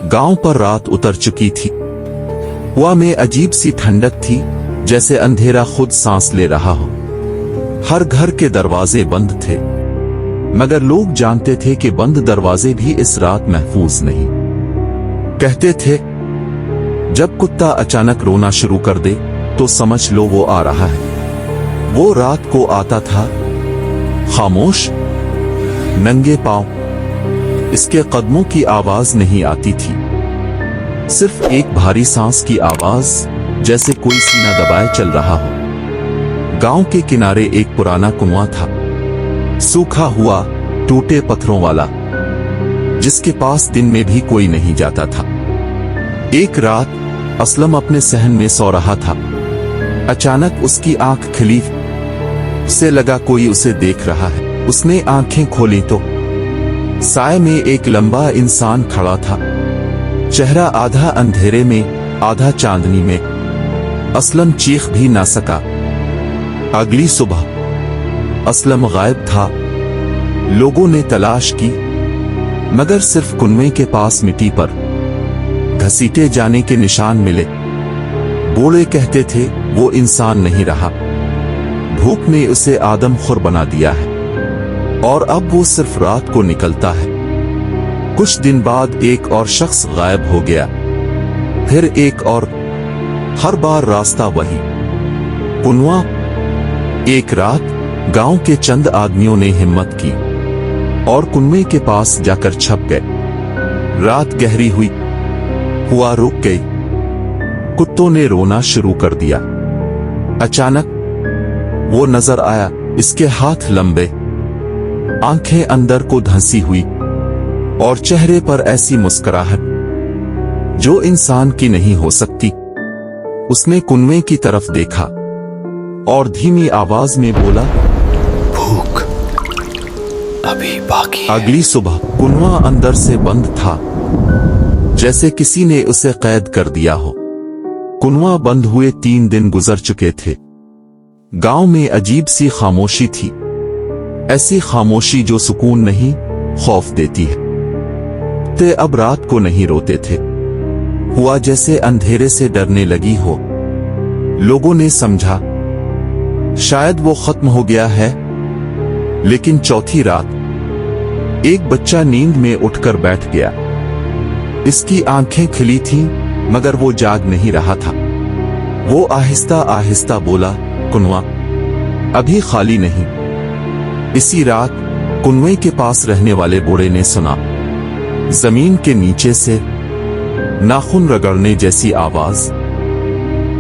गांव पर रात उतर चुकी थी। हवा में अजीब सी ठंडक थी, जैसे अंधेरा खुद सांस ले रहा हो। हर घर के दरवाजे बंद थे, मगर लोग जानते थे कि बंद दरवाजे भी इस रात महफूज नहीं। कहते थे, जब कुत्ता अचानक रोना शुरू कर दे तो समझ लो वो आ रहा है। वो रात को आता था, खामोश, नंगे पांव। इसके कदमों की आवाज नहीं आती थी, सिर्फ एक भारी सांस की आवाज, जैसे कोई सीना दबाए चल रहा हो। गांव के किनारे एक पुराना कुआं था, सूखा हुआ, टूटे पत्थरों वाला, जिसके पास दिन में भी कोई नहीं जाता था। एक रात असलम अपने सहन में सो रहा था। अचानक उसकी आंख खिली, उसे लगा कोई उसे देख रहा है। उसने आंखें खोली तो साए में एक लंबा इंसान खड़ा था, चेहरा आधा अंधेरे में आधा चांदनी में। असलम चीख भी ना सका। अगली सुबह असलम गायब था। लोगों ने तलाश की, मगर सिर्फ कुएं के पास मिट्टी पर घसीटे जाने के निशान मिले। बूढ़े कहते थे वो इंसान नहीं रहा, भूख ने उसे आदमखोर बना दिया है और अब वो सिर्फ रात को निकलता है। कुछ दिन बाद एक और शख्स गायब हो गया, फिर एक और, हर बार रास्ता वही, कुआं। एक रात गांव के चंद आदमियों ने हिम्मत की और कुएं के पास जाकर छप गए। रात गहरी हुई, हवा रुक गई, कुत्तों ने रोना शुरू कर दिया। अचानक वो नजर आया, इसके हाथ लंबे, आंखें अंदर को धंसी हुई और चेहरे पर ऐसी मुस्कुराहट जो इंसान की नहीं हो सकती। उसने कुएं की तरफ देखा और धीमी आवाज में बोला, भूख अभी बाकी है। अगली सुबह कुआं अंदर से बंद था, जैसे किसी ने उसे कैद कर दिया हो। कुआं बंद हुए 3 दिन गुजर चुके थे। गांव में अजीब सी खामोशी थी, ऐसी खामोशी जो सुकून नहीं, खौफ देती है। ते अब रात को नहीं रोते थे, हुआ जैसे अंधेरे से डरने लगी हो। लोगों ने समझा शायद वो खत्म हो गया है। लेकिन चौथी रात एक बच्चा नींद में उठकर बैठ गया। इसकी आंखें खिली थीं, मगर वो जाग नहीं रहा था। वो आहिस्ता आहिस्ता बोला, कुआं अभी खाली नहीं। इसी रात कुएं के पास रहने वाले बूढ़े ने सुना, जमीन के नीचे से नाखून रगड़ने जैसी आवाज,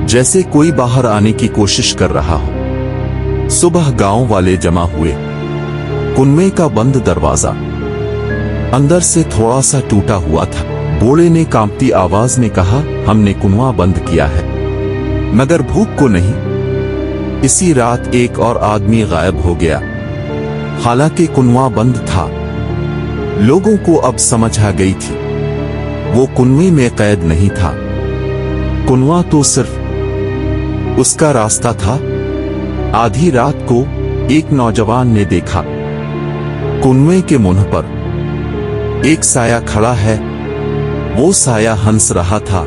जैसे कोई बाहर आने की कोशिश कर रहा हो। सुबह गांव वाले जमा हुए। कुएं का बंद दरवाजा अंदर से थोड़ा सा टूटा हुआ था। बूढ़े ने कांपती आवाज में कहा, हमने कुआं बंद किया है, मगर भूख को नहीं। इसी रात एक और आदमी गायब हो गया। हालांकि कुआं बंद था, लोगों को अब समझ आ गई थी, वो कुएं में कैद नहीं था। कुआं तो सिर्फ उसका रास्ता था। आधी रात को एक नौजवान ने देखा, कुएं के मुंह पर एक साया खड़ा है। वो साया हंस रहा था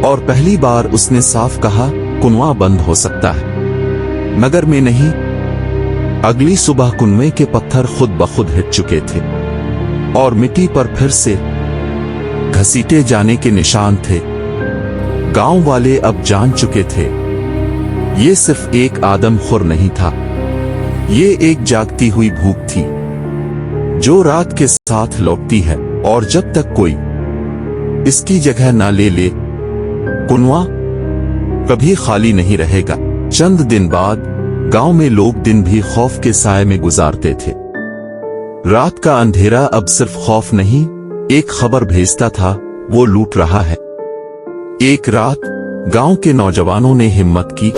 और पहली बार उसने साफ कहा, कुआं बंद हो सकता है, मगर मैं नहीं। अगली सुबह कुएं के पत्थर खुद ब खुद हिट चुके थे और मिट्टी पर फिर से घसीटे जाने के निशान थे। गांव वाले अब जान चुके थे, ये सिर्फ एक आदमखोर नहीं था, ये एक जागती हुई भूख थी जो रात के साथ लौटती है। और जब तक कोई इसकी जगह ना ले ले, कुआं कभी खाली नहीं रहेगा। चंद दिन बाद गांव में लोग दिन भी खौफ के साए में गुजारते थे। रात का अंधेरा अब सिर्फ खौफ नहीं, एक खबर भेजता था, वो लूट रहा है। एक रात गांव के नौजवानों ने हिम्मत की।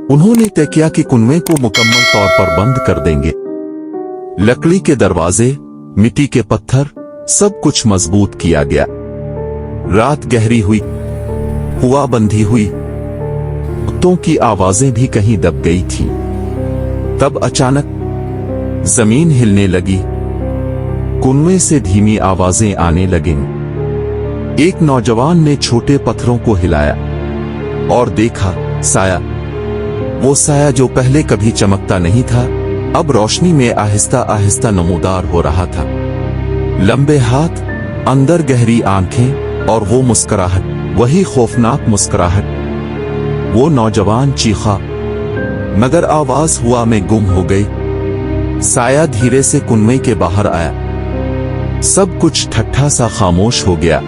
उन्होंने तय किया कि कुएं को मुकम्मल तौर पर बंद कर देंगे। लकड़ी के दरवाजे, मिट्टी के पत्थर, सब कुछ मजबूत किया गया। रात गहरी हुई, हवा बंधी हुई, कुत्तों की आवाजें भी कहीं दब गई थीं। तब अचानक जमीन हिलने लगी, कुएं से धीमी आवाजें आने लगीं। एक नौजवान ने छोटे पत्थरों को हिलाया और देखा साया। वो साया जो पहले कभी चमकता नहीं था, अब रोशनी में आहिस्ता आहिस्ता नमूदार हो रहा था। लंबे हाथ, अंदर गहरी आंखें और वो मुस्कुराहट, वही खौफनाक मुस्कुराहट। वो नौजवान चीखा, मगर आवाज हुआ में गुम हो गई। साया धीरे से कुनवे के बाहर आया। सब कुछ ठट्ठा सा खामोश हो गया।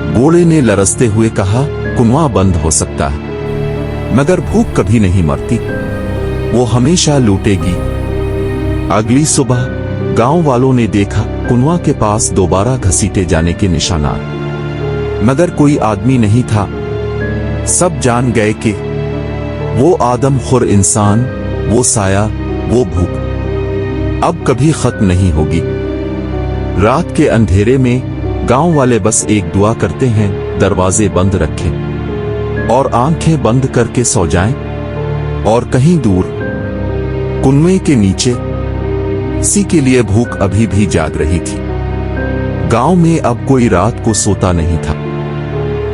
बूढ़े ने लरसते हुए कहा, कुनवा बंद हो सकता है, मगर भूख कभी नहीं मरती, वो हमेशा लूटेगी। अगली सुबह गांव वालों ने देखा कुनवा के पास दोबारा घसीटे जाने के निशानात, मगर कोई आदमी नहीं था। सब जान गए कि वो आदमखोर इंसान, वो साया, वो भूख अब कभी खत्म नहीं होगी। रात के अंधेरे में गांव वाले बस एक दुआ करते हैं, दरवाजे बंद रखें और आंखें बंद करके सो जाएं। और कहीं दूर कुनवे के नीचे किसी के लिए भूख अभी भी जाग रही थी। गांव में अब कोई रात को सोता नहीं था।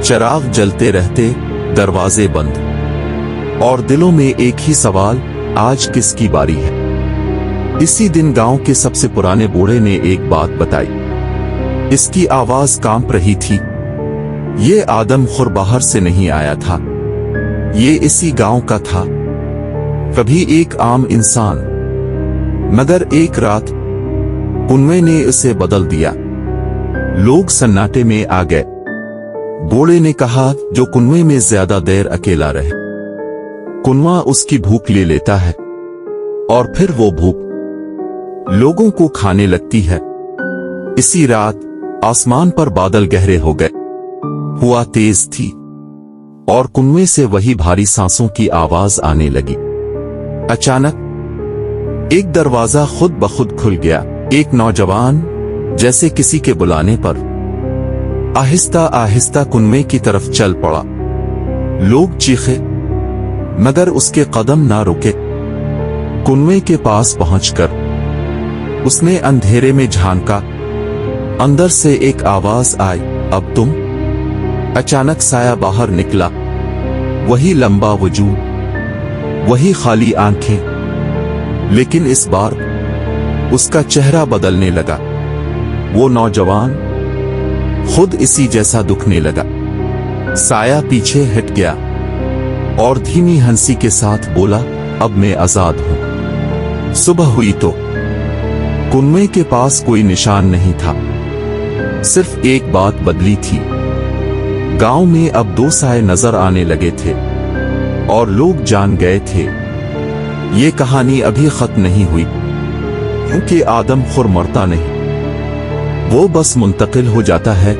चिराग जलते रहते, दरवाजे बंद, और दिलों में एक ही सवाल, आज किसकी बारी है। इसी दिन गांव के सबसे पुराने बूढ़े ने एक बात बताई। इसकी आवाज कांप रही थी। ये आदमखोर बाहर से नहीं आया था, ये इसी गांव का था। कभी एक आम इंसान, मगर एक रात कुनवे ने उसे बदल दिया। लोग सन्नाटे में आ गए। बूढ़े ने कहा, जो कुनवे में ज्यादा देर अकेला रहे, कुनवा उसकी भूख ले लेता है और फिर वो भूख लोगों को खाने लगती है। इसी रात आसमान पर बादल गहरे हो गए, हवा तेज थी और कुनवे से वही भारी सांसों की आवाज आने लगी। अचानक एक दरवाजा खुद ब खुद खुल गया। एक नौजवान जैसे किसी के बुलाने पर आहिस्ता आहिस्ता कुनवे की तरफ चल पड़ा। लोग चीखे, मगर उसके कदम ना रुके। कुनवे के पास पहुंचकर उसने अंधेरे में झांका। अंदर से एक आवाज आई, अब तुम। अचानक साया बाहर निकला। वही लंबा वजूद, वही खाली आंखें, लेकिन इस बार उसका चेहरा बदलने लगा। वो नौजवान खुद इसी जैसा दुखने लगा। साया पीछे हट गया और धीमी हंसी के साथ बोला, अब मैं आजाद हूं। सुबह हुई तो कुनवे के पास कोई निशान नहीं था। सिर्फ एक बात बदली थी, गांव में अब दो साए नजर आने लगे थे और लोग जान गए थे ये कहानी अभी खत्म नहीं हुई, क्योंकि आदमखोर मरता नहीं, वो बस मुंतकिल हो जाता है।